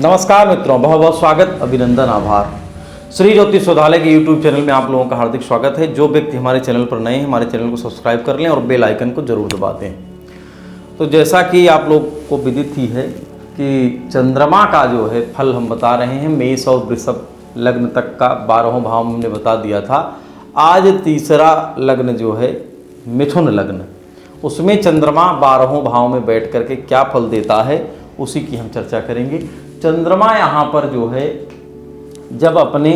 नमस्कार मित्रों, बहुत बहुत स्वागत, अभिनंदन, आभार। श्री ज्योतिष शोधालय के YouTube चैनल में आप लोगों का हार्दिक स्वागत है। जो व्यक्ति हमारे चैनल पर नए हैं, हमारे चैनल को सब्सक्राइब कर लें और बेल आइकन को जरूर दबा दें। तो जैसा कि आप लोग को विदित ही है कि चंद्रमा का जो है फल हम बता रहे हैं, मेष और वृषभ लग्न तक का 12वां भाव हमने बता दिया था। आज तीसरा लग्न जो है मिथुन लग्न, उसमें चंद्रमा 12वें भाव में बैठ करके क्या फल देता है उसी की हम चर्चा करेंगे। चंद्रमा यहाँ पर जो है जब अपने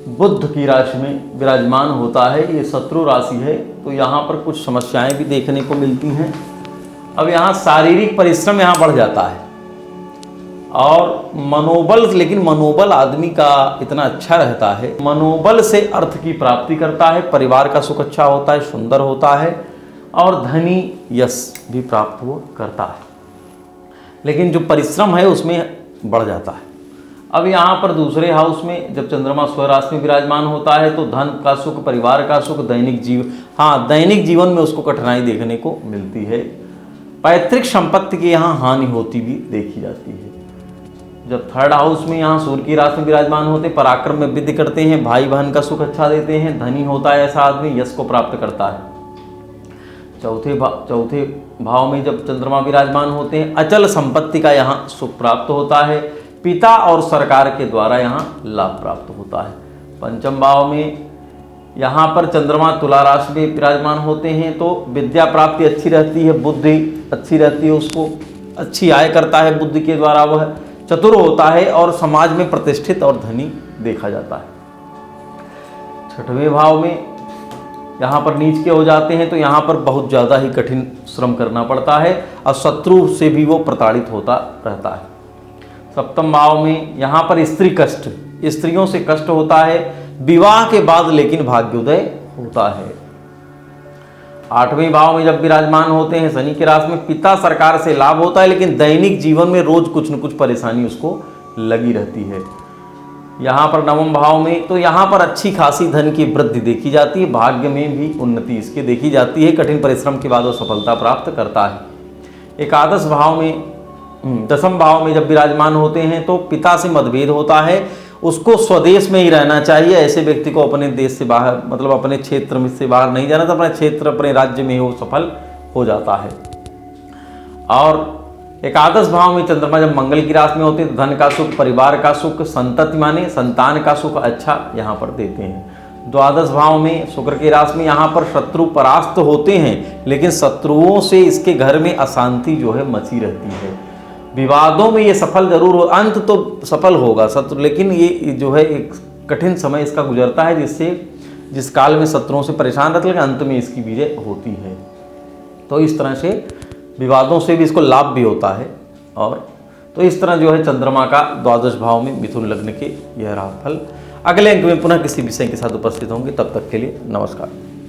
बुध की राशि में विराजमान होता है, ये शत्रु राशि है, तो यहाँ पर कुछ समस्याएं भी देखने को मिलती हैं। अब यहाँ शारीरिक परिश्रम यहाँ बढ़ जाता है और मनोबल, लेकिन मनोबल आदमी का इतना अच्छा रहता है, मनोबल से अर्थ की प्राप्ति करता है, परिवार का सुख अच्छा होता है, सुंदर होता है और धनी यश भी प्राप्त वो करता है। लेकिन जो परिश्रम है उसमें बढ़ जाता है। अब यहाँ पर दूसरे हाउस में जब चंद्रमा स्वराशि में विराजमान होता है तो धन का सुख, परिवार का सुख, दैनिक जीवन में उसको कठिनाई देखने को मिलती है। पैतृक संपत्ति की यहाँ हानि होती भी देखी जाती है। जब थर्ड हाउस में यहाँ सूर्य की राशि में विराजमान होते, पराक्रम में वृद्धि करते हैं, भाई बहन का सुख अच्छा देते हैं, धनी होता है ऐसा आदमी, यश को प्राप्त करता है। चौथे भाव में जब चंद्रमा विराजमान होते हैं, अचल संपत्ति का यहाँ सुख प्राप्त होता है, पिता और सरकार के द्वारा यहाँ लाभ प्राप्त होता है। पंचम भाव में यहाँ पर चंद्रमा तुला राशि में विराजमान होते हैं तो विद्या प्राप्ति अच्छी रहती है, बुद्धि अच्छी रहती है, उसको अच्छी आय करता है, बुद्धि के द्वारा वह चतुर होता है और समाज में प्रतिष्ठित और धनी देखा जाता है। छठवें भाव में यहाँ पर नीच के हो जाते हैं तो यहाँ पर बहुत ज़्यादा ही कठिन श्रम करना पड़ता है और शत्रु से भी वो प्रताड़ित होता रहता है। सप्तम भाव में यहाँ पर स्त्री कष्ट, स्त्रियों से कष्ट होता है, विवाह के बाद लेकिन भाग्योदय होता है। आठवें भाव में जब विराजमान होते हैं शनि की राशि में, पिता सरकार से लाभ होता है, लेकिन दैनिक जीवन में रोज कुछ न कुछ परेशानी उसको लगी रहती है। यहाँ पर नवम भाव में तो यहाँ पर अच्छी खासी धन की वृद्धि देखी जाती है, भाग्य में भी उन्नति इसके देखी जाती है, कठिन परिश्रम के बाद वो सफलता प्राप्त करता है। एकादश भाव में, दसम भाव में जब विराजमान होते हैं तो पिता से मतभेद होता है, उसको स्वदेश में ही रहना चाहिए। ऐसे व्यक्ति को अपने देश से बाहर, मतलब अपने क्षेत्र में से बाहर नहीं जाना, तो अपने क्षेत्र, अपने राज्य में ही वो सफल हो जाता है। और एकादश भाव में चंद्रमा जब मंगल की राशि में होते हैं, धन का सुख, परिवार का सुख, संतति माने संतान का सुख अच्छा यहाँ पर देते हैं। द्वादश भाव में शुक्र की राशि में यहाँ पर शत्रु परास्त होते हैं, लेकिन शत्रुओं से इसके घर में अशांति जो है मची रहती है। विवादों में ये सफल जरूर हो, अंत तो सफल होगा शत्रु, लेकिन ये जो है एक कठिन समय इसका गुजरता है, जिस काल में शत्रुओं से परेशान रहते, लेकिन अंत में इसकी विजय होती है। तो इस तरह से विवादों से भी इसको लाभ भी होता है। और तो इस तरह जो है चंद्रमा का द्वादश भाव में मिथुन लग्न के यह रहा फल। अगले अंक में पुनः किसी विषय के साथ उपस्थित होंगे, तब तक के लिए नमस्कार।